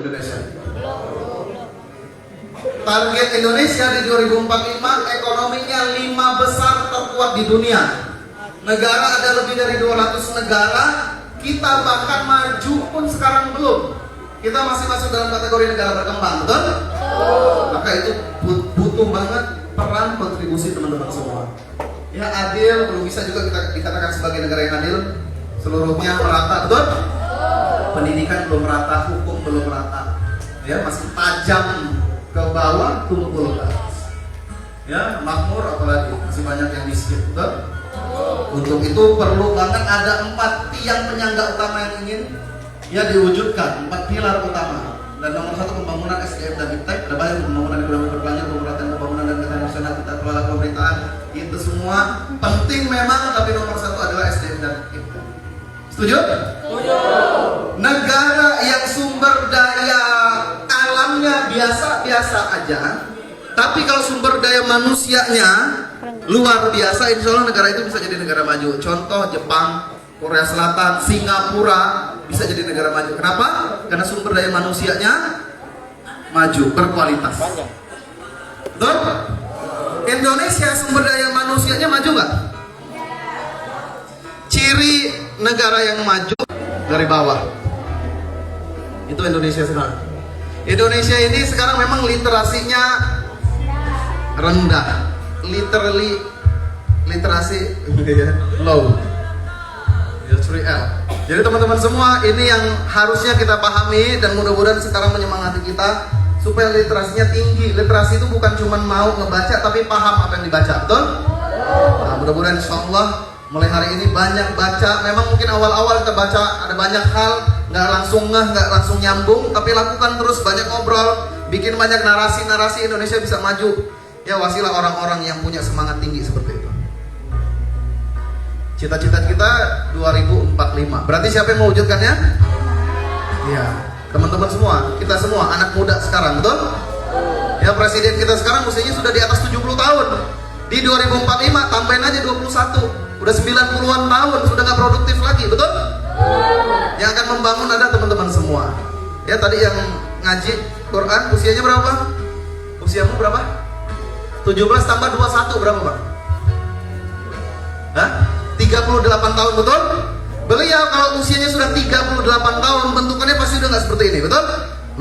Indonesia? Target Indonesia di 2045 ekonominya 5 besar terkuat di dunia. Negara ada lebih dari 200 negara. Kita bahkan maju pun sekarang belum. Kita masih masuk dalam kategori negara berkembang, betul? Maka itu butuh banget peran kontribusi teman-teman semua. Ya, adil belum bisa juga kita dikatakan sebagai negara yang adil. Seluruhnya merata, betul? Pendidikan belum merata, hukum belum merata. Ya, masih tajam ke bawah, tumpul ke atas. Ya, makmur apalagi masih banyak yang miskin, betul? Untuk itu perlu banget ada 4 tiang penyangga utama yang ingin ya diwujudkan, 4 pilar utama. Dan nomor 1 pembangunan SDM dan iptek. Ada banyak pembangunan ekonomi berkelanjutan, pemerataan pembangunan dan ketahanan nasional, kita kelola pemerintahan. Itu semua penting memang, tapi nomor 1 adalah SDM dan iptek. Setuju? Setuju. Negara yang sumber daya alamnya biasa-biasa aja, tapi kalau sumber daya manusianya luar biasa, insya Allah negara itu bisa jadi negara maju. Contoh Jepang, Korea Selatan, Singapura bisa jadi negara maju. Kenapa? Karena sumber daya manusianya maju, berkualitas. Betul? Indonesia sumber daya manusianya maju nggak? Ciri negara yang maju dari bawah. Itu Indonesia sekarang. Indonesia ini sekarang memang literasinya rendah. Literasi low. Jadi teman-teman semua, ini yang harusnya kita pahami dan mudah-mudahan sekarang menyemangati kita supaya literasinya tinggi. Literasi itu bukan cuma mau ngebaca tapi paham apa yang dibaca, betul? Nah, mudah-mudahan insyaallah mulai hari ini banyak baca. Memang mungkin awal-awal kita baca ada banyak hal nggak langsung ngeh, nggak langsung nyambung, tapi lakukan terus, banyak ngobrol, bikin banyak narasi-narasi, Indonesia bisa maju. Ya, wasilah orang-orang yang punya semangat tinggi seperti itu. Cita-cita kita 2045. Berarti siapa yang mewujudkannya? Iya, teman-teman semua, kita semua anak muda sekarang, betul? Ya, presiden kita sekarang usianya sudah di atas 70 tahun. Di 2045 tambahin aja 21. Udah 90-an tahun, sudah nggak produktif lagi, betul? Yang akan membangun ada teman-teman semua. Ya, tadi yang ngaji Quran usianya berapa? Usiamu berapa? 17 tambah 21 berapa, Bang? Hah? 38 tahun, betul? Beliau kalau usianya sudah 38 tahun, bentukannya pasti udah nggak seperti ini, betul?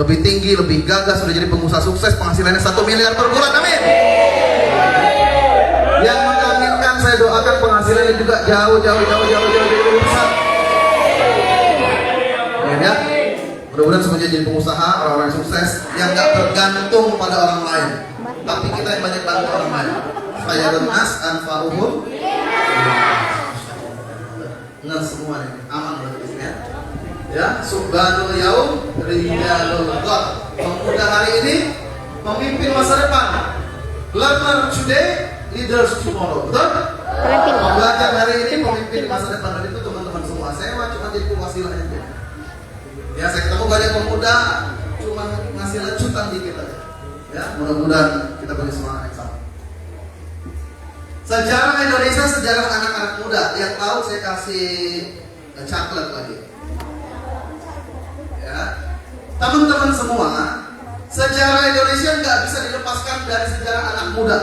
Lebih tinggi, lebih gagah, sudah jadi pengusaha sukses, penghasilannya 1 miliar per bulan, amin. Yang mengaminkan saya doakan penghasilannya juga jauh lebih besar. Ya, mudah-mudahan semuanya jadi pengusaha, orang-orang yang sukses, yang nggak tergantung pada orang lain, tapi kita yang banyak bantu orang lain. Saya nas anfa'uhum. Nah, semua ini aman berarti ya. Ya, subhanul yaum rijalul ghad. Pemuda hari ini memimpin masa depan. Learner today, leaders tomorrow. Betul? Pembelajar hari ini pemimpin masa depan, dan itu teman-teman semua. Saya cuma jadi wasilah aja. Ya, saya ketemu banyak pemuda cuma ngasih lecutan dikit aja. Ya, mudah-mudahan kita punya semangat yang sama. Sejarah Indonesia, sejarah anak-anak muda. Yang tahu saya kasih coklat lagi. Ya, teman-teman semua, sejarah Indonesia nggak bisa dilepaskan dari sejarah anak muda.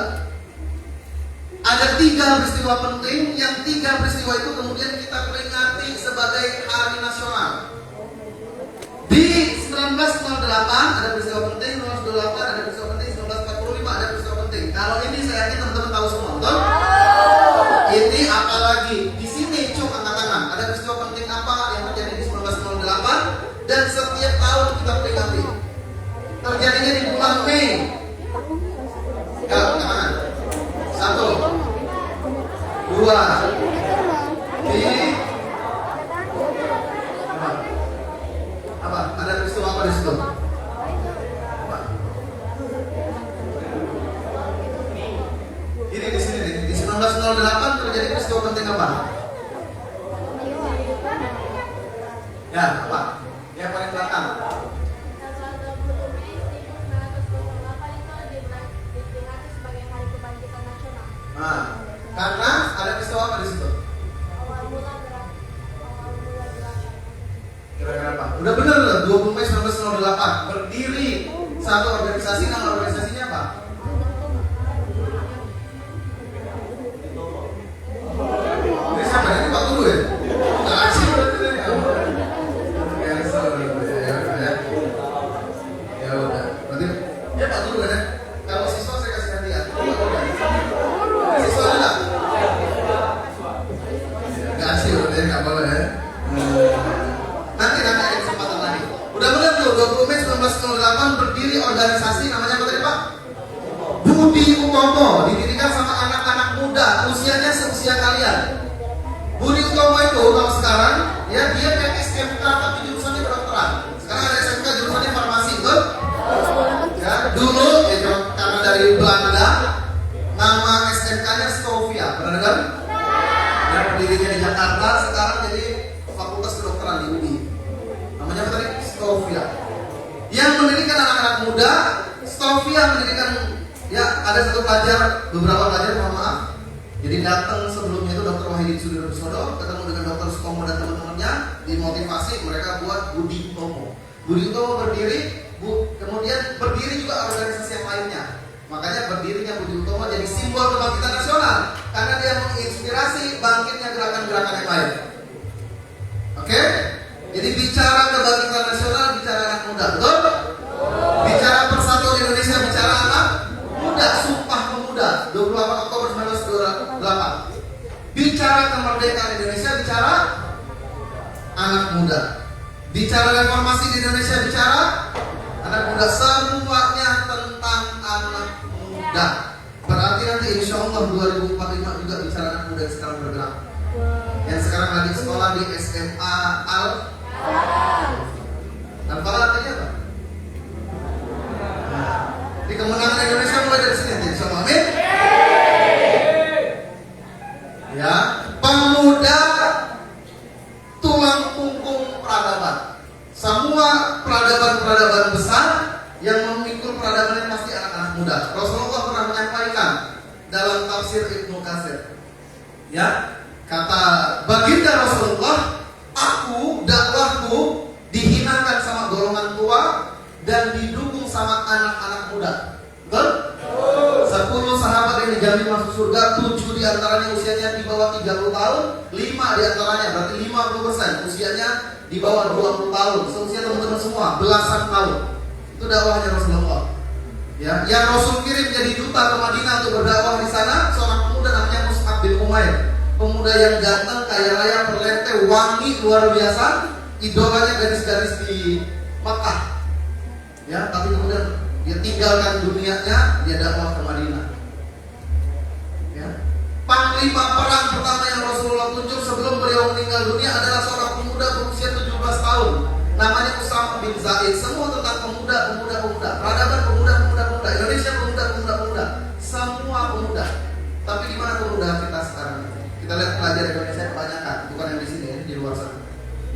Ada 3 peristiwa penting, yang 3 peristiwa itu kemudian kita peringati sebagai hari nasional. Di 1908 ada peristiwa penting, 1928 ada peristiwa penting, 1945 ada peristiwa penting. Kalau ini saya yakin teman-teman tahu semua, betul? Ini apalagi di sini cuma angkat tangan. Ada peristiwa penting apa yang terjadi di 1908 dan setiap tahun kita peringati. Terjadinya di bulan Mei. Ya, angkat tangan. 1, 2, 3. Apa? Ada peristiwa apa di situ? Apa? Ini di sini nih. Di 1908 terjadi peristiwa penting apa? Ya, apa? Yang paling belakang. Nah, karena ada peristiwa apa di situ? Kira-kira apa? Udah bener loh, 20 Mei 1908. berdiri satu organisasi, nama organisasinya apa? Ini siapa? Ini Pak Guru ya? Nggak asik berarti ya. Ya udah, berarti ya Pak Guru kan ya? Kalau siswa saya kasih hadiah. Siswa ada nggak? Nggak asik berarti ya, nggak boleh ya. Nanti ada kesempatan lagi. Udah benar tuh, 20 Mei 1908 berdiri organisasi namanya apa tadi Pak? Budi Utomo, didirikan sama anak-anak muda, usianya seusia kalian. Budi Utomo itu kalau sekarang ya dia kayak SMK tapi jurusannya kedokteran. Sekarang ada SMK jurusannya farmasi, betul? Ya, dulu ya, karena dari Belanda nama SMK-nya Stovia, pernah dengar? Ya, berdirinya di Jakarta, sekarang jadi Fakultas Kedokteran di UI. Namanya apa tadi? Stovia. Yang mendirikan anak-anak muda, Stovia mendirikan ya ada satu pelajar, beberapa pelajar mohon maaf. Jadi datang sebelumnya itu Dr. Wahidin Sudirosodo, ketemu dengan Dr. Sutomo dan teman-temannya, dimotivasi mereka buat Budi Utomo. Budi Utomo berdiri, kemudian berdiri juga organisasi yang lainnya. Makanya berdirinya Budi Utomo jadi simbol kebangkitan nasional karena dia menginspirasi bangkitnya gerakan-gerakan yang lain. Oke? Jadi bicara kebangkitan nasional, bicara anak muda, betul? Bicara persatuan Indonesia, bicara anak muda, Sumpah Pemuda, 28 Oktober 1928. Bicara kemerdekaan Indonesia, bicara anak muda. Bicara reformasi di Indonesia, bicara anak muda. Semuanya tentang anak muda. Berarti nanti insya Allah 2045 juga bicara anak muda yang sekarang bergerak. Yang sekarang lagi sekolah di SMA Al-Falah artinya apa? Di kemenangan Indonesia mulai dari sini nanti, insya Allah, amin. Ya, pemuda tulang punggung peradaban. Semua peradaban-peradaban besar yang memikul peradaban ini pasti anak-anak muda. Rasulullah pernah menyampaikan dalam tafsir Ibnu Katsir. Ya, kata baginda Rasulullah, aku dakwahku dihinakan sama golongan tua dan didukung sama anak-anak muda. Betul? 10 sahabat yang dijamin masuk surga, 7 diantaranya usianya di bawah 30 tahun, 5 diantaranya berarti 50% usianya di bawah 20 tahun. Seusia teman-teman semua, belasan tahun. Itu dakwahnya Rasulullah. Ya, yang Rasul kirim jadi duta ke Madinah untuk berdakwah di sana, seorang pemuda namanya Mus'ab bin Umair. Pemuda yang ganteng, kaya raya, berlente, wangi, luar biasa. Idolanya gadis-gadis di Makkah. Ya, tapi kemudian dia tinggalkan dunianya, dia dakwah ke Madinah. Ya. Panglima perang pertama yang Rasulullah tunjuk sebelum beliau meninggal dunia adalah seorang pemuda berusia 17 tahun. Namanya Usamah bin Zaid. Semua tentang pemuda. Peradaban pemuda. Indonesia pemuda. Semua pemuda. Tapi di mana pemuda kita sekarang? Kita lihat pelajar Indonesia kebanyakan, bukan yang di sini, ya, di luar sana.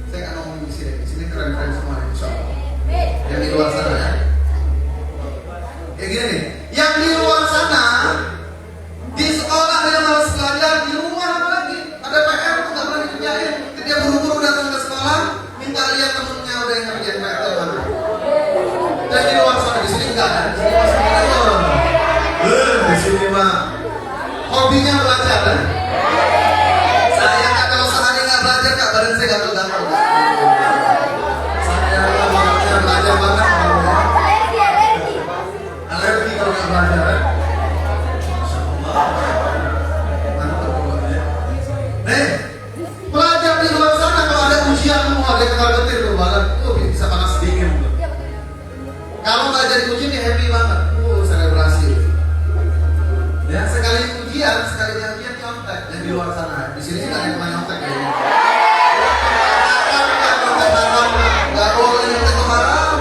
Saya nggak ngomong di sini. Di sini keren-keren semua, insya Allah. Yang di luar sana ya. Kayak gini nih, yang di luar sana di sekolah dia malas belajar, di rumah apa lagi? Ada PR nggak pernah dikerjain. Dia buru-buru datang ke sekolah, minta lihat temennya udah yang ngerjain PR mana. Dan di luar sana, di sini enggak kan? Di sini mah hobinya belajar kan? Saya kak kalau sehari nggak belajar kak badan saya gatal-gatal. Saya belajar banget. Alergi kalau nggak belajar. Pelajar di luar sana kalau ada ujian semua dia ketar-ketir tuh badan, bisa panas dingin tuh. Kalau nggak jadi ujian dia happy banget, saya berhasil. Ya sekali ujian nyontek yang di luar sana. Di sini nggak ada yang nyontek kayaknya. Nggak boleh nyontek kemarin.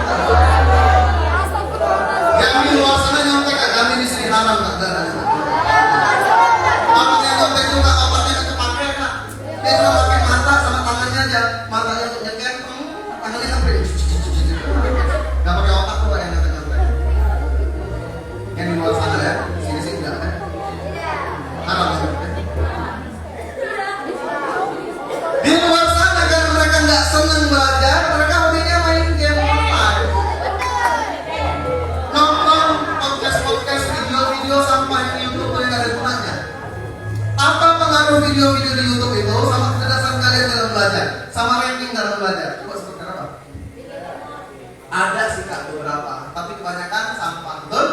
Ada sih Kak beberapa, tapi kebanyakan sampah, betul?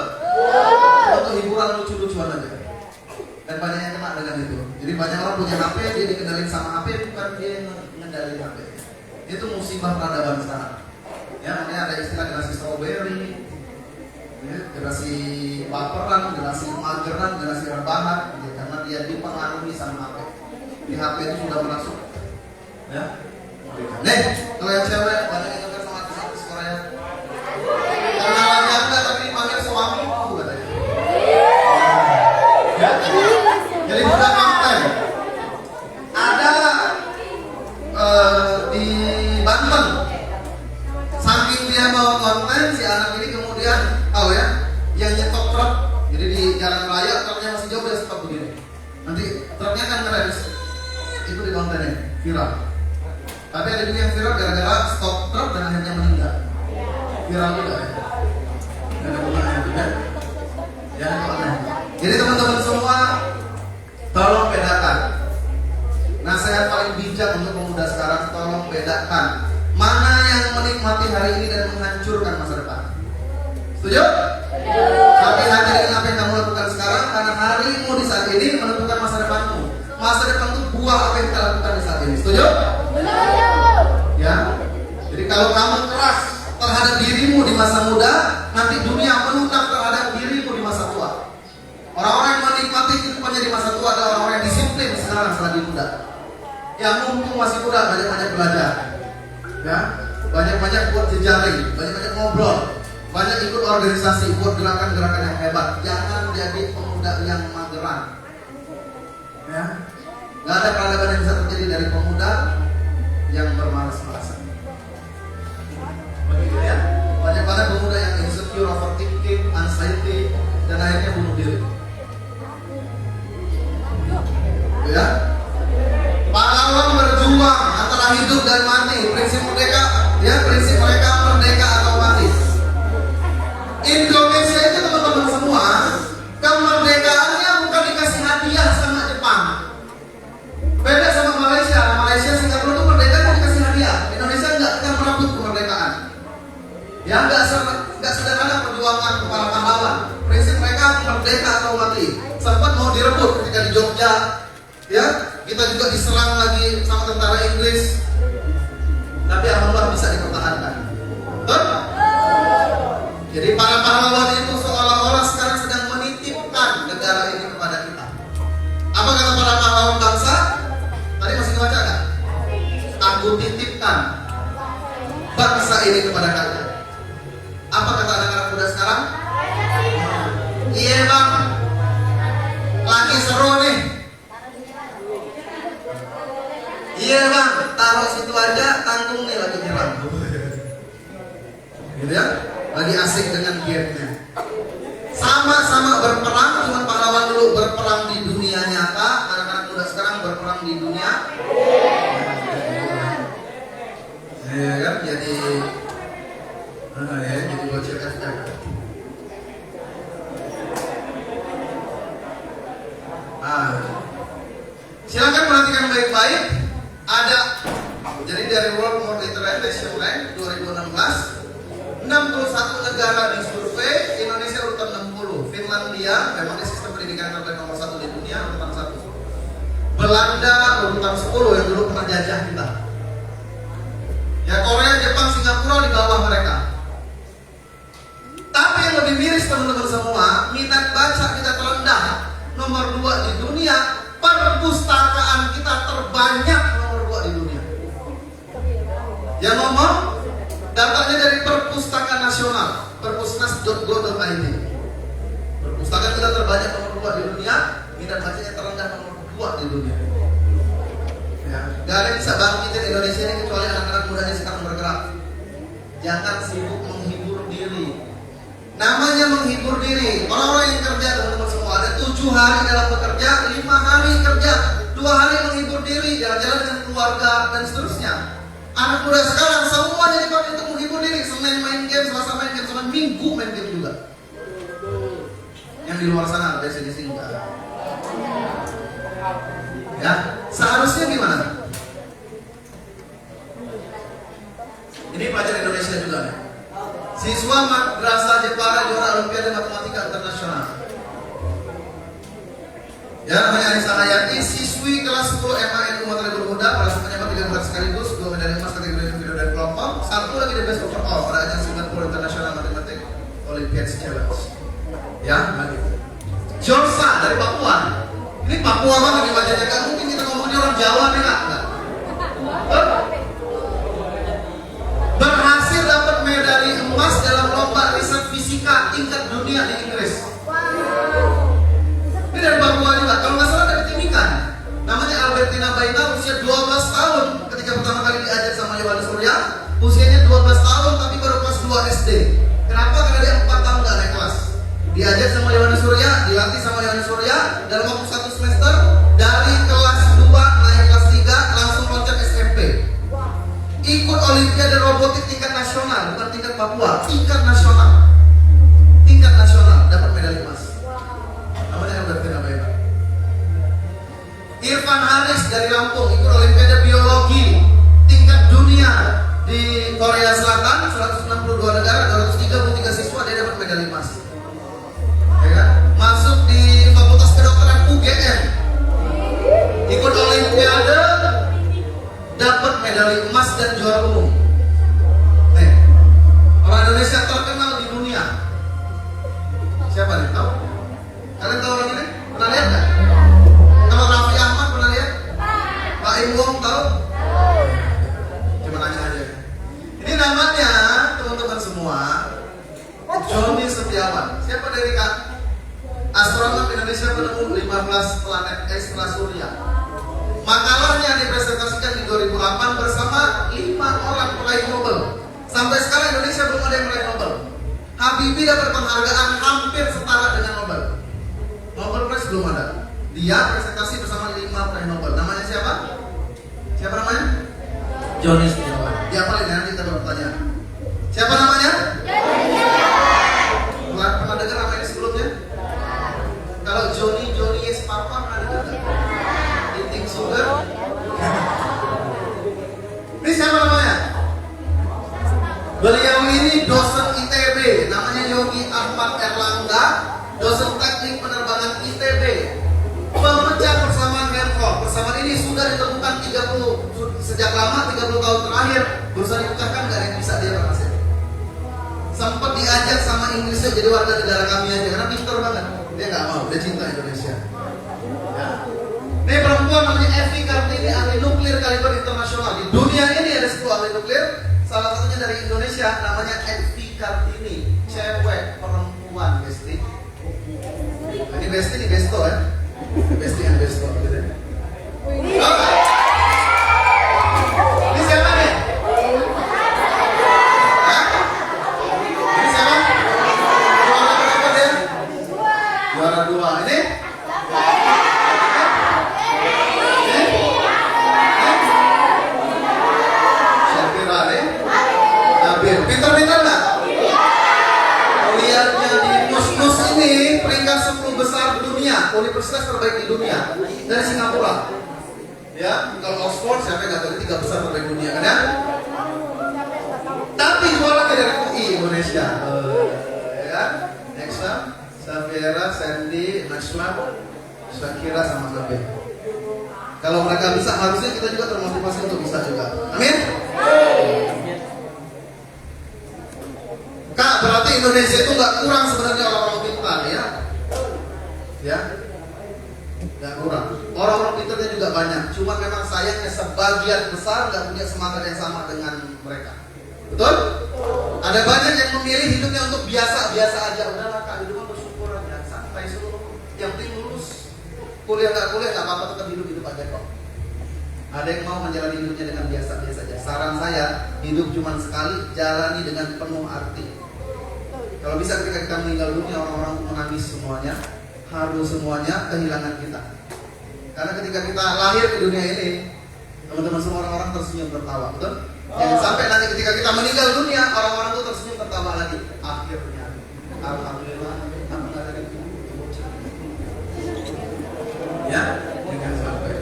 Untuk hiburan lucu-lucuan aja. Dan banyak yang kena dengan itu. Jadi banyak orang punya HP, dia dikendalin sama HP, bukan dia ngendalin HP. Itu musibah peradaban sekarang. Ya, makanya ada istilah generasi strawberry, ya, generasi baperan, generasi mageran, generasi rebahan, ya, karena dia dipengaruhi sama HP. Di HP itu sudah masuk. Ya. Nih, kalau yang cewek banyak yang dekat sama artis Korea. Kenalannya enggak, tapi dipanggil suami katanya. Ya. Jadi bukan konten. Ada di Banten. Saking dia mau konten, si anak ini kemudian tahu ya, yang nyetop truk. Jadi di jalan raya truknya masih jauh, dia stop begini. Nanti truknya kan ngerem. Itu di kontennya viral. Tapi ada juga yang viral gara-gara stop truk dan akhirnya meninggal. Viral juga ya. Ada gunanya juga. Ya, jadi teman-teman semua, tolong bedakan. Nasihat paling bijak untuk pemuda sekarang, tolong bedakan mana yang menikmati hari ini dan menghancurkan masa depan. Setuju? Hati-hati dengan apa yang kamu lakukan sekarang, karena harimu di saat ini menentukan masa depanmu. Masa depan itu buah apa yang kita lakukan di saat ini. Setuju? Ya. Jadi kalau kamu keras terhadap dirimu di masa muda, nanti dunia melunak terhadap dirimu di masa tua. Orang-orang yang menikmati kehidupannya di masa tua adalah orang-orang yang disiplin sekarang selagi muda. Yang mumpung masih muda, banyak-banyak belajar. Ya, banyak-banyak buat jejaring, banyak-banyak ngobrol, banyak ikut organisasi, buat gerakan-gerakan yang hebat. Jangan jadi pemuda yang mageran. Ya, nggak ada peradaban yang bisa terjadi dari pemuda yang bermalas-malasan. Begitu ya. Banyak-banyak pemuda yang insecure, overthinking, anxiety, dan akhirnya bunuh diri. Ya, pahlawan berjuang antara hidup dan mati. Prinsip merdeka, ya, prinsip mereka merdeka atau mati. Indonesia itu teman-teman semua, kemerdekaannya bukan dikasih hadiah sama Jepang. Beda sama Malaysia. Malaysia, Singapura itu merdeka kan dikasih hadiah. Indonesia enggak, kita merebut kemerdekaan. Ya, enggak sederhana perjuangan para pahlawan. Prinsip mereka merdeka atau mati. Sempat mau direbut ketika di Jogja. Ya, kita juga diserang lagi sama tentara Inggris. Tapi alhamdulillah bisa dipertahankan. Betul? Jadi para pahlawan itu seolah-olah sekarang sedang menitipkan negara ini kepada kita. Apa kata para pahlawan bangsa? Tadi masih dibaca kan? Aku titipkan bangsa ini kepada kalian. Apa kata anak-anak muda sekarang? Iya bang, lagi seru nih. Iya bang, taruh situ aja, tanggung nih lagi nyerang. Gitu ya, lagi asik dengan gamenya. Sama-sama berperang, cuma pahlawan dulu berperang di dunia nyata, anak-anak muda sekarang berperang di dunia. Ya kan, jadi bocil FF. Silakan perhatikan baik-baik. Ada, jadi dari World Modernization Rank 2016, 61 negara disurvei, Indonesia urutan 60, Finlandia, memang di sistem pendidikan yang terbaik nomor 1 di dunia, urutan 1. Belanda urutan 10 yang dulu pernah jajah kita. Ya, Korea, Jepang, Singapura di bawah mereka. Tapi yang lebih miris teman-teman semua, minat baca kita terendah, nomor 2 di dunia, perpustakaan kita terbanyak nomor 2 di dunia. Yang ngomong datanya dari Perpustakaan Nasional, perpusnas.go.id. Perpustakaan kita terbanyak nomor 2 di dunia, minat bacanya terendah nomor 2 di dunia. Ya, gak ada yang bisa bangkitin Indonesia ini kecuali anak-anak mudanya sekarang bergerak. Jangan sibuk menghibur diri. Namanya menghibur diri. Orang-orang yang kerja teman-teman semua ada 7 hari dalam bekerja, 5 hari kerja, 2 hari menghibur diri, jalan-jalan dengan keluarga dan seterusnya. Anak muda sekarang semuanya dipakai untuk menghibur diri. Senin main game, Selasa main game, Senin Minggu main game juga. Yang di luar sana ada sini enggak. Ya, seharusnya gimana? Ini pelajar Indonesia juga nih. Siswa Madrasah Jepara juara Olimpiade Matematika Internasional. Ya, namanya Anissa Hayati, siswi kelas 10 MAN Umat Lebur Muda, berhasil menyabet 3 berat sekaligus, 2 medali emas kategori individu dan kelompok, 1 lagi the best overall pada ajang Singapore International Mathematics Olympiads Challenge. Ya, begitu. Jorsa dari Papua. Ini Papua banget di wajahnya, kan mungkin kita ngomongnya orang Jawa nih, enggak? Berhasil dapat medali emas dalam lomba riset fisika tingkat dunia di Inggris. Ini dari Papua juga, kalau nggak salah dari Timikan. Namanya Albertina Baita, usia 12 tahun. Ketika pertama kali diajak sama Yohanes Surya, usianya 12 tahun tapi baru kelas 2 SD. Kenapa? Karena dia 4 tahun nggak naik kelas. Diajak sama Yohanes Surya, dilatih sama Yohanes Surya dalam waktu 1 semester, dari kelas 2 naik kelas 3 langsung loncat SMP. Ikut Olimpiade robotik tingkat nasional, bukan tingkat Papua, tingkat nasional. Tingkat nasional dapat medali emas. Namanya Albertina Baita. Irfan Haris dari Lampung ikut Olimpiade biologi tingkat dunia di Korea Selatan, 162 negara, 233 siswa, dia dapat medali emas. Ya kan? Masuk di Fakultas Kedokteran UGM, ikut Olimpiade, dapat medali emas dan juara umum. Nih, orang Indonesia terkenal di dunia. Siapa nih? Tahu? Kalian tahu orang ini? Pernah lihat nggak? Kalau Raffi Ahmad pernah lihat? Pak Im Wong tahu? Cuma nanya aja. Ini namanya teman-teman semua Joni Setiawan. Siapa dari Kak? Astronom Indonesia penemu 15 planet ekstra surya. Makalahnya dipresentasikan di 2008 bersama 5 orang peraih Nobel. Sampai sekarang Indonesia belum ada yang meraih Nobel. Habibie dapat penghargaan hampir setara dengan Nobel. Nobel Prize belum ada. Dia presentasi bersama 5 peraih Nobel. Namanya siapa? Siapa namanya? Joni Setiawan. Dia paling nanti kita bertanya. Siapa namanya? Pernah dengar nama ini sebelumnya? Kalau Joni Yes Papa pernah dengar? Eating sugar. Ini siapa namanya? Beliau ini dosen ITB, namanya Yogi Ahmad Erlangga, dosen teknik penerbangan ITB. Pemecah persamaan Herford. Persamaan ini sudah ditemukan 30 sejak lama, 30 tahun terakhir. Berusaha dipecahkan, gak ada yang bisa dia berhasil. Sempat diajak sama Inggrisnya jadi warga negara kami aja, karena pintar banget. Dia nggak mau, dia cinta Indonesia. Ya. Ini perempuan namanya Evi Kartini, ahli nuklir kaliber internasional. Di dunia ini ada 10 ahli nuklir. Salah satunya dari Indonesia, namanya Evi Kartini. Cewek perempuan, Besti. Nah, ini Besti, ini Besto ya. Besti and Besto gitu ya. Ini siapa nih? Hah? Ini siapa? Juara berapa dia? Juara 2. Ini? Syakira nih? Nabil. Pintar-pintar nggak? Lihatnya di Mus ini peringkat 10 besar dunia, universitas terbaik di dunia dari Singapura. Ya, kalau Oxford siapa yang nggak tahu, 3 besar terbaik dunia kan ya? Tapi dua lagi dari UI Indonesia. Ya kan? Nexa, Safira, Sandy, Najwa, Syakira sama Nabil. Kalau mereka bisa, harusnya kita juga termotivasi untuk bisa juga. Amin. Kak, berarti Indonesia itu nggak kurang sebenarnya orang-orang pintar ya? Ya, nggak kurang. Orang-orang pintarnya juga banyak. Cuma memang sayangnya sebagian besar nggak punya semangat yang sama dengan mereka. Betul? Ada banyak yang memilih hidupnya untuk biasa-biasa aja. Udahlah Kak, hidupnya bersyukur aja, santai seluruh. Yang penting lulus. Kuliah nggak apa-apa, tetap hidup aja kok. Ada yang mau menjalani hidupnya dengan biasa-biasa aja. Saran saya, hidup cuma sekali, jalani dengan penuh arti. Kalau bisa ketika kita meninggal dunia, orang-orang menangis semuanya, haru semuanya, kehilangan kita. Karena ketika kita lahir ke dunia ini, teman-teman semua orang-orang tersenyum tertawa, betul? Jangan sampai nanti ketika kita meninggal dunia, orang-orang itu tersenyum tertawa lagi. Akhirnya, alhamdulillah, ya, jangan sampai.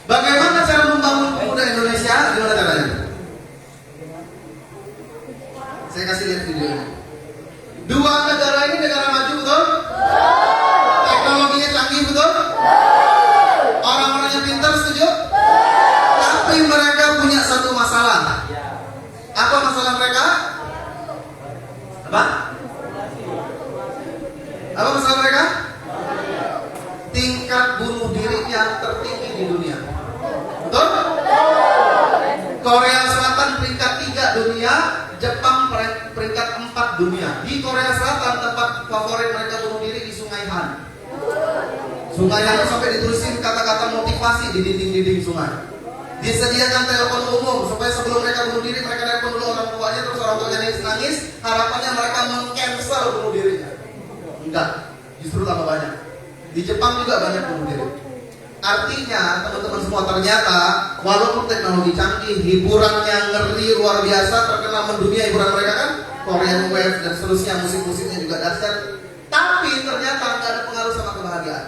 Bagaimana cara membangun pemuda Indonesia? Gimana caranya? Saya kasih lihat video ini. Dua negara ini negara maju, betul? Teknologinya canggih, betul? Orang-orangnya pintar, setuju? Tapi mereka punya satu masalah. Apa masalah mereka? Apa? Apa masalah mereka? Tingkat bunuh diri yang tertinggi di dunia. Betul? Korea Selatan peringkat 3 dunia, Jepang peringkat 4 dunia. Di Korea Selatan tempat favorit mereka bunuh diri di Sungai Han. Sungai Han sampai ditulisin kata-kata motivasi di dinding-dinding sungai. Disediakan telepon umum supaya sebelum mereka bunuh diri mereka telepon dulu orang tuanya, terus orang tuanya nangis, harapannya mereka meng-cancel bunuh dirinya. Enggak, justru tambah banyak. Di Jepang juga banyak bunuh diri. Artinya teman-teman semua, ternyata walaupun teknologi canggih, hiburannya ngeri luar biasa, terkenal mendunia hiburan mereka kan, Korean Wave dan seterusnya, musik-musiknya juga dahsyat, tapi ternyata nggak ada pengaruh sama kebahagiaan.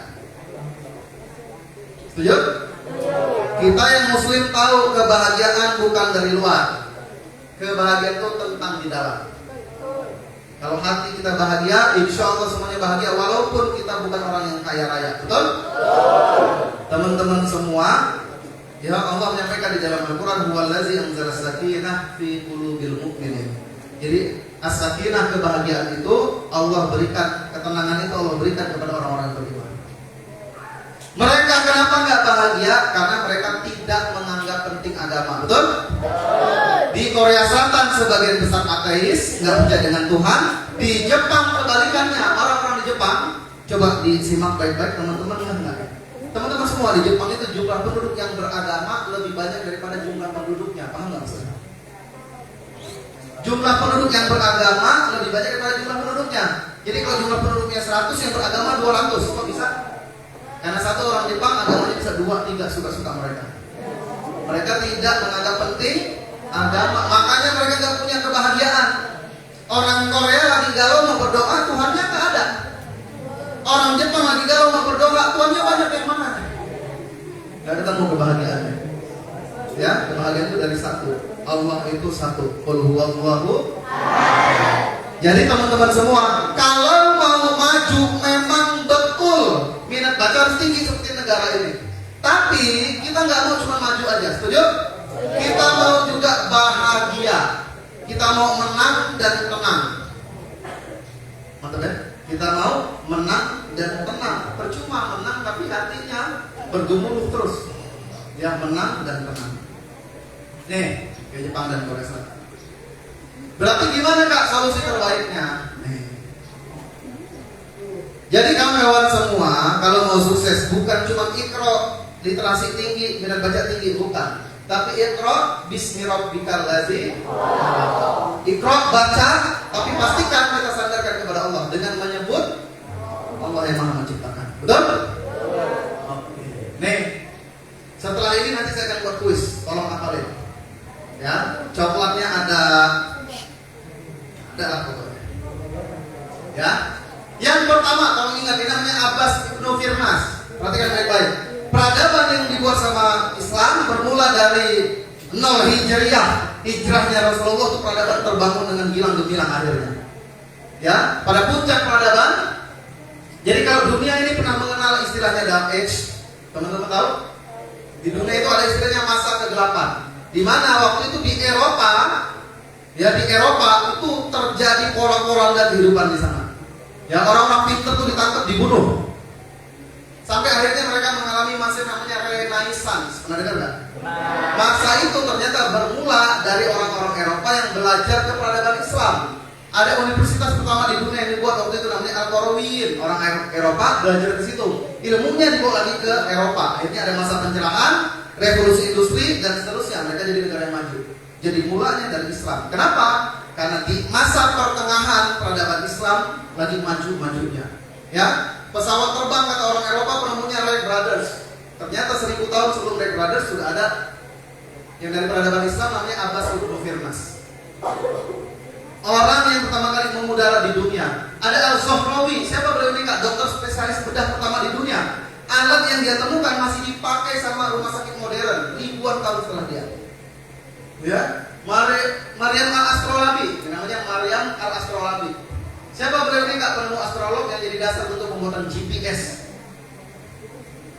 Setuju? Kita yang muslim tahu kebahagiaan bukan dari luar. Kebahagiaan itu tentang di dalam. Kalau hati kita bahagia, insya Allah semuanya bahagia, walaupun kita bukan orang yang kaya raya. Betul? Teman-teman semua, ya Allah menyampaikan di dalam Al-Quran, huwallazi anzala sakinah fi qulubil mu'minin. Jadi as-sakinah, kebahagiaan itu Allah berikan, ketenangan itu Allah berikan kepada orang-orang yang beriman. Mereka kenapa nggak bahagia? Karena mereka tidak menganggap penting agama. Betul? Di Korea Selatan sebagian besar ateis, nggak percaya dengan Tuhan. Di Jepang kebalikannya, orang-orang di Jepang, coba disimak baik-baik teman-teman, nggak? Teman-teman semua, di Jepang itu jumlah penduduk yang beragama lebih banyak daripada jumlah penduduknya. Paham nggak maksudnya? Jumlah penduduk yang beragama lebih banyak daripada jumlah penduduknya. Jadi kalau jumlah penduduknya 100, yang beragama 200. Kok bisa? Karena satu orang Jepang agamanya bisa 2, 3, suka-suka mereka. Mereka tidak menganggap penting agama, makanya mereka nggak punya kebahagiaan. Orang Korea lagi galau mau berdoa, Tuhannya nggak ada. Orang Jepang lagi galau mau berdoa, Tuhannya banyak yang mana? Nggak ketemu kebahagiaannya. Ya, kebahagiaan itu dari satu. Allah itu satu. Qul huwallahu ahad. Jadi teman-teman semua, kalau mau maju memang betul minat baca harus tinggi seperti negara ini. Tapi kita nggak mau cuma maju aja, setuju? Kita mau juga bahagia. Kita mau menang dan tenang. Mantap ya? Kita mau menang dan tenang. Percuma menang tapi hatinya bergemuruh terus. Ya, menang dan tenang. Nih, ke Jepang dan Korea Selatan. Berarti gimana Kak solusi terbaiknya? Nih. Jadi kawan-kawan semua, kalau mau sukses bukan cuma ikro, literasi tinggi, minat baca tinggi, bukan. Tapi ikro, bismi rabbikal ladzi. Ikro, baca, tapi pastikan kita sandarkan kepada Allah dengan menyebut Allah yang Maha Menciptakan. Betul? Oke. Nih, setelah ini nanti saya akan buat kuis, tolong hafalin. Ya, coklatnya ada apa pokoknya. Ya. Yang pertama, kalau ingat ini namanya Abbas Ibnu Firnas. Perhatikan baik-baik. Peradaban yang dibuat sama Islam bermula dari 0 Hijriah. Hijrahnya Rasulullah itu peradaban terbangun dengan gilang gemilang akhirnya. Ya, pada puncak peradaban. Jadi kalau dunia ini pernah mengenal istilahnya Dark Age, teman-teman tahu? Di dunia itu ada istilahnya masa kegelapan. Di mana waktu itu di Eropa, ya di Eropa itu terjadi porak-poranda kehidupan di sana. Ya, orang-orang pintar tuh ditangkap, dibunuh. Sampai akhirnya mereka mengalami masa namanya Renaissance. Pernah dengar nggak? Masa itu ternyata bermula dari orang-orang Eropa yang belajar ke peradaban Islam. Ada universitas pertama di dunia yang dibuat waktu itu namanya Al-Qarawiyyin. Orang Eropa belajar ke situ. Ilmunya dibawa lagi ke Eropa. Akhirnya ada masa pencerahan, revolusi industri dan seterusnya. Mereka jadi negara yang maju. Jadi mulanya dari Islam. Kenapa? Karena di masa pertengahan peradaban Islam lagi maju-majunya. Ya, pesawat terbang kata orang Eropa penemunya Wright Brothers. Ternyata 1000 tahun sebelum Wright Brothers sudah ada yang dari peradaban Islam namanya Abbas Ibnu Firnas. Orang yang pertama kali mengudara di dunia. Ada Al-Zuhrawi. Siapa beliau ini Kak? Dokter spesialis bedah pertama di dunia. Alat yang dia temukan masih dipakai sama rumah sakit modern ribuan tahun setelah dia. Ya, Maryam Al-Astrolabi, namanya penemu astrolog yang jadi dasar untuk pembuatan GPS.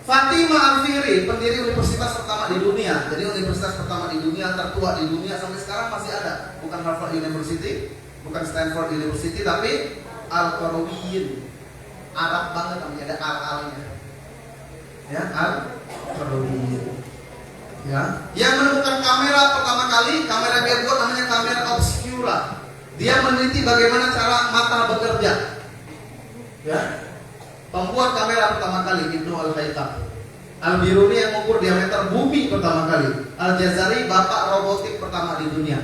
Fatima Al-Fihri, pendiri universitas pertama di dunia. Jadi universitas pertama di dunia, tertua di dunia sampai sekarang masih ada. Bukan Harvard University, bukan Stanford University, tapi Al-Qarawiyyin. Arab banget namanya, ada al-alnya. Ya, Al-Qarawiyyin. Ya, yang menemukan kamera pertama kali, kamera dia buat namanya kamera obscura. Dia meneliti bagaimana cara mata bekerja. Ya. Pembuat kamera pertama kali Ibnu Al-Haytham. Al-Biruni yang mengukur diameter bumi pertama kali. Al-Jazari bapak robotik pertama di dunia.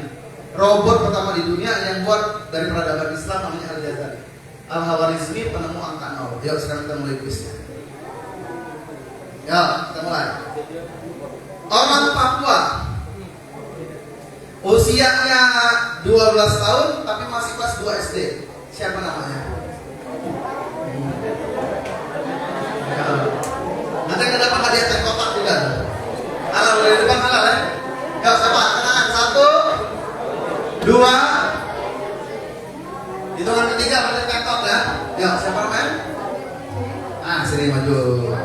Robot pertama di dunia yang buat dari peradaban Islam namanya Al-Jazari. Al-Hawarizmi penemu angka 0. Yuk sekarang kita mulai kuisnya. Ya, kita mulai. Orang Papua usianya 12 tahun tapi masih kelas 2 SD. Siapa namanya? Nanti kita dapat hadiah teh kotak juga. Halal dari depan halal ya. Ya siapa? Tangan 1, 2. Hitungan ketiga nanti ketok ya. Ya siapa men? Sini maju.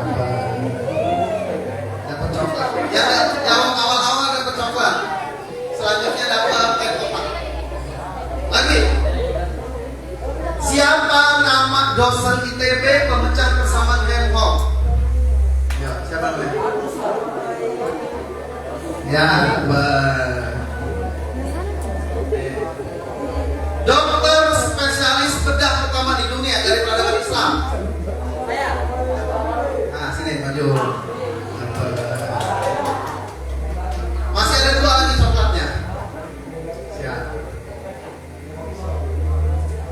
Dapat coklat. Ya jawab awal-awal dapat coklat. Selanjutnya dapat teh kotak. Lagi. Siapa nama dosen ITB pemecah persamaan Helmholtz? Ya, siapa namanya? Ya, dokter spesialis bedah pertama di dunia dari peradaban Islam. Sini maju. Masih ada 2 lagi coklatnya. Siap.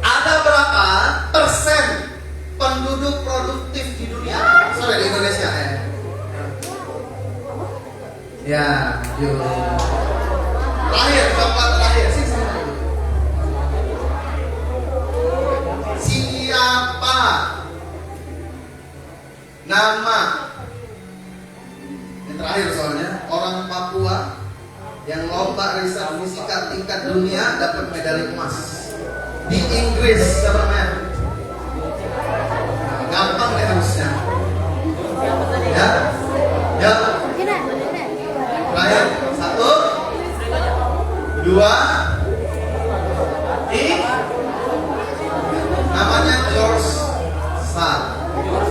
Ada berapa persen penduduk produktif di dunia? Sorry, di Indonesia ya. Ya, yuk. Terakhir, coklat terakhir. Siapa nama yang terakhir soalnya orang Papua yang lomba riset fisika tingkat dunia dapat medali emas di Inggris? Siapa namanya? Gampang deh harusnya. Ya, ya. Terakhir 1, 2. Namanya George Sand.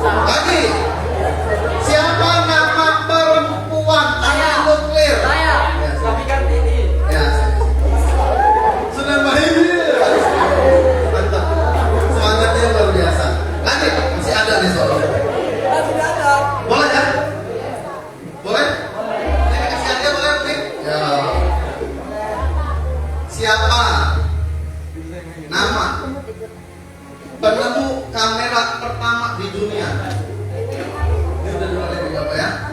Lagi. Siapa nama perempuan anak nuklir? Saya. Tapi Kartini. Ya. Sudah baik. Mantap. Semangatnya luar biasa. Lagi masih ada nih soalnya. Sudah ada. Boleh ya? Boleh? Ini kasih hadiah boleh nih? Ya. Siapa nama penemu kamera pertama di dunia? Ini udah dua lagi Bapak ya?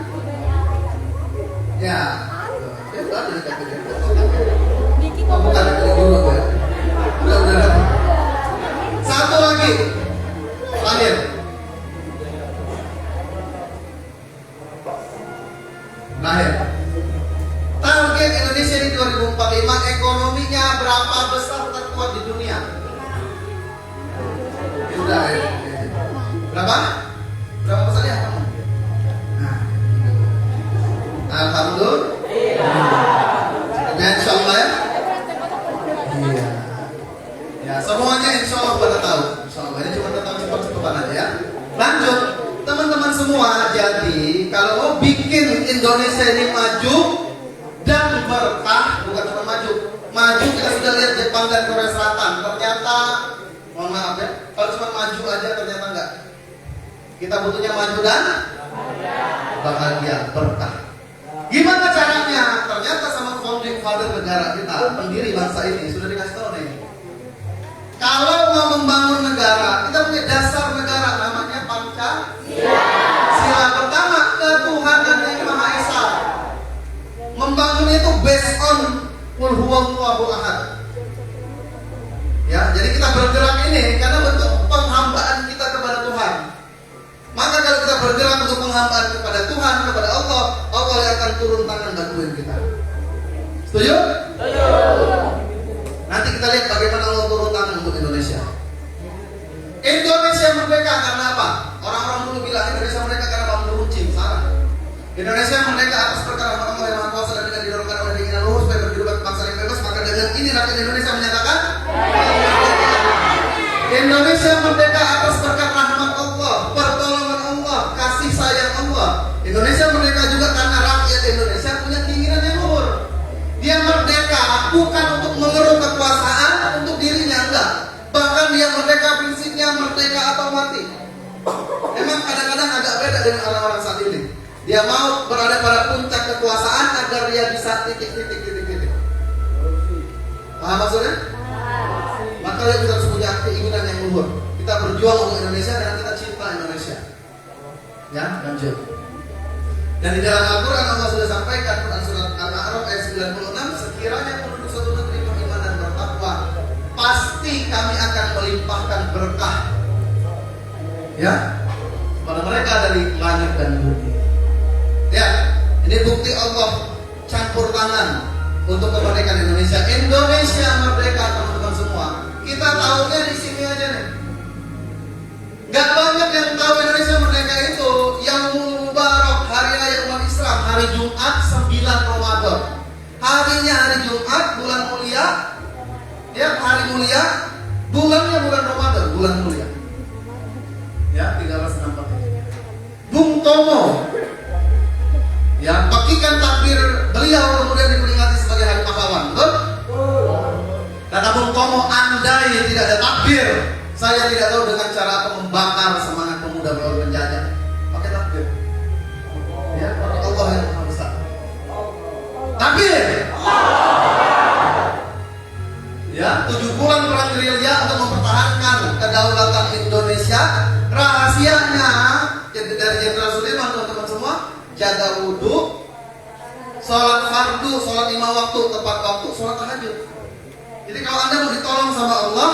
Ya. Ya udah ada dekat ini. Oh, bukan dari dulu ya. Udah. Satu lagi. Terakhir. Target Indonesia di 2045 ekonominya berapa besar terkuat di dunia? Sudah ya. Berapa? Berapa besarnya? Alhamdulillah. Insya Allah ya. Iya. Ya semuanya insya Allah pada tahu. Insya Allah ini cuma tentang cepat-cepatan aja ya. Lanjut teman-teman semua. Jadi kalau mau bikin Indonesia ini maju dan berkah, bukan cuma maju. Maju kita sudah lihat Jepang dan Korea Selatan. Ternyata mohon maaf ya, kalau cuma maju aja ternyata enggak. Kita butuhnya maju dan bahagia, berkah. Gimana caranya? Ternyata sama founding father negara kita, pendiri bangsa ini sudah dikasih tahu nih. Kalau mau membangun negara, kita punya dasar negara namanya Pancasila. Sila pertama, ketuhanan yang Maha Esa. Membangun itu based on Qul huwallahu ahad. Ya, jadi kita bergerak ini karena bentuk penghambaan kita kepada Tuhan. Maka kalau kita bergerak untuk penghambaan kepada Tuhan, kepada Allah, Allah yang akan turun tangan bantuin kita. Setuju? Setuju. Nanti kita lihat bagaimana Allah turun tangan untuk Indonesia. Indonesia merdeka atas perkara Allah yang Maha Kuasa dan tidak didorongkan oleh keinginan luhur supaya berkehidupan bangsa yang bebas. Maka dengan ini rakyat Indonesia menyatakan Indonesia merdeka atas berkat rahmat Allah, pertolongan Allah, kasih sayang Allah. Indonesia merdeka juga karena rakyat Indonesia punya keinginan yang luhur. Dia merdeka bukan untuk mengeruk kekuasaan untuk dirinya, enggak. Bahkan dia merdeka prinsipnya merdeka atau mati. Memang kadang-kadang agak beda dengan orang-orang saat ini. Dia mau berada pada puncak kekuasaan agar dia bisa titik. Paham maksudnya? Maka kita harus punya keinginan yang luhur. Kita berjuang untuk Indonesia dan kita cinta Indonesia. Ya, lanjut. Dan di dalam Al-Quran Allah sudah sampaikan dalam surat Al-A'raf ayat 96, sekiranya penduduk suatu negeri beriman dan bertakwa, pasti kami akan melimpahkan berkah. Ya, pada mereka dari langit dan bumi. Ya, ini bukti Allah campur tangan untuk kemerdekaan Indonesia. Indonesia merdeka teman-teman semua. Kita tahunya di sini aja nih. Gak banyak yang tahu Indonesia merdeka itu Yaumul Mubarak, hari raya umat Islam, hari Jumat 9 Ramadan. Harinya hari Jumat, bulan mulia. Ya, hari mulia. Bulannya bulan Ramadan, bulan mulia. Ya, 1364. Bung Tomo ya, pakikan takbir beliau kemudian diperingati sebagai hari pahlawan. Betul? Kata Bung Tomo, andai tidak ada takbir, saya tidak tahu dengan cara apa membakar semangat pemuda melawan penjajah. Pakai takbir. Ya, Allah yang Maha Besar. Takbir. Ya, 7 bulan perang gerilya untuk mempertahankan kedaulatan Indonesia. Rahasianya dari Jenderal Sudirman, teman-teman semua, jaga wudhu, sholat fardu, sholat 5 waktu tepat waktu, sholat tahajud. Jadi kalau Anda mau ditolong sama Allah,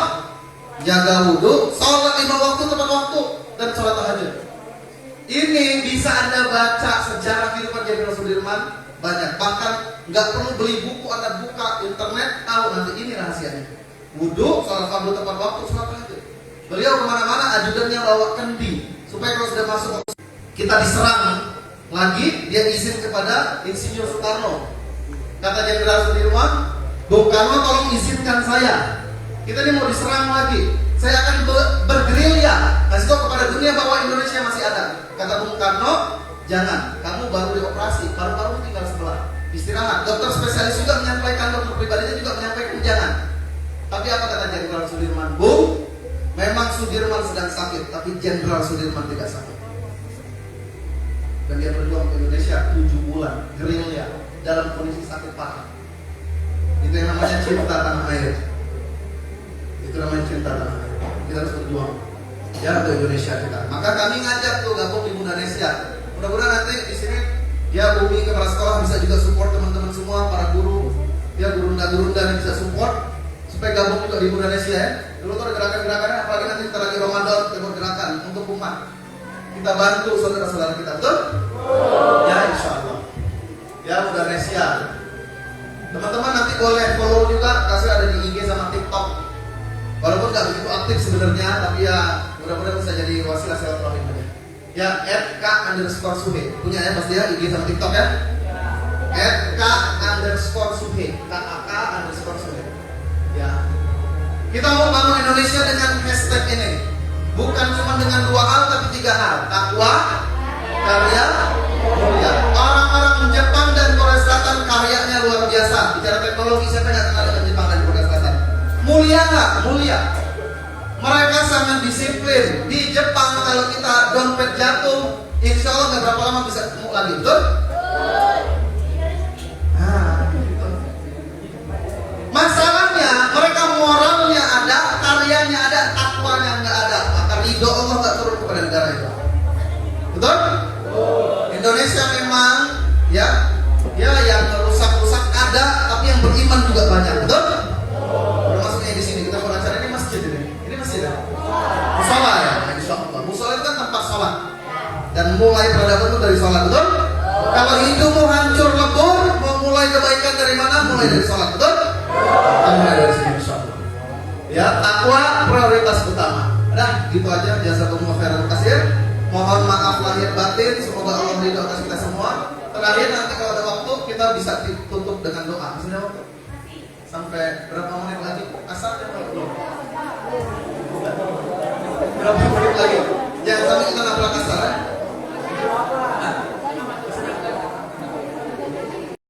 jaga wudhu, sholat 5 waktu tepat waktu, dan sholat tahajud. Ini bisa Anda baca sejarah kehidupan Jenderal Sudirman banyak. Bahkan nggak perlu beli buku, Anda buka internet, tahu nanti ini rahasianya. Wudhu, sholat fardu tepat waktu, sholat tahajud. Beliau kemana-mana ajudannya bawa kendi supaya kalau sudah masuk kita diserang lagi, dia izin kepada Insinyur Soekarno. Kata Jenderal Sudirman, Bung Karno tolong izinkan saya. Kita ini mau diserang lagi. Saya akan bergerilya, kasih tahu kepada dunia bahwa Indonesia masih ada. Kata Bung Karno, jangan, kamu baru dioperasi, paru-paru tinggal sebelah. Istirahat. Dokter spesialis juga menyampaikan, dokter pribadinya juga menyampaikan jangan. Tapi apa kata Jenderal Sudirman? Bung, memang Sudirman sedang sakit, tapi Jenderal Sudirman tidak sakit. Dan dia berjuang ke Indonesia 7 bulan gerilya dalam kondisi sakit parah. Itu yang namanya cinta tanah air. Itu namanya cinta tanah air. Kita harus berjuang ya untuk Indonesia kita. Maka kami ngajak tuh gabung di Indonesia. Mudah-mudahan nanti di sini ya Bumi kepala sekolah bisa juga support teman-teman semua, para guru, ya gurunda-gurunda yang bisa support supaya gabung juga di Indonesia ya. Dulu tuh ada gerakan-gerakannya, apalagi nanti kita lagi Ramadan, kita gerakan untuk umat. Kita bantu saudara-saudara kita, betul? Ya, insya Allah. Ya, Indonesia. Teman-teman nanti boleh follow juga, kasih ada di IG sama TikTok. Walaupun nggak begitu aktif sebenarnya, tapi ya mudah-mudahan bisa jadi wasilah silaturahim aja. Ya, @k_suhe. Punya ya pasti ya IG sama TikTok ya. @k_suhe. KAK_suhe. Ya. Kita mau bangun Indonesia dengan hashtag ini. Bukan cuma dengan 2 hal tapi 3 hal. Takwa, karya, mulia. Orang-orang Jepang dan Korea Selatan karyanya luar biasa. Bicara teknologi, siapa yang kenal dengan Jepang dan Korea Selatan? Mulia nggak? Mulia. Mereka sangat disiplin. Di Jepang kalau kita dompet jatuh, insya Allah nggak berapa lama bisa ketemu lagi, betul? Masalahnya mereka moralnya ada, karyanya ada, takwanya nggak ada. Maka ridho Allah nggak turun kepada negara itu. Betul? Indonesia memang ya yang rusak-rusak ada, tapi yang beriman juga banyak. Betul? Termasuknya di sini kita mau acara ini masjid ini. Ini masjid ya? Musola ya, insya Allah. Musola itu kan tempat sholat. Dan mulai peradaban itu dari sholat, betul? Kalau hidupmu hancur lebur, mau mulai kebaikan dari mana? Mulai dari sholat, betul? Mulai dari sini insya Allah. Ya, takwa prioritas utama. Nah, gitu aja. Jazakumullah khairan katsir. Mohon maaf lahir batin, semoga Allah ridho atas kita semua. Terakhir nanti kalau ada waktu kita bisa tutup dengan doa. Masih ada waktu? Sampai berapa menit lagi? Asal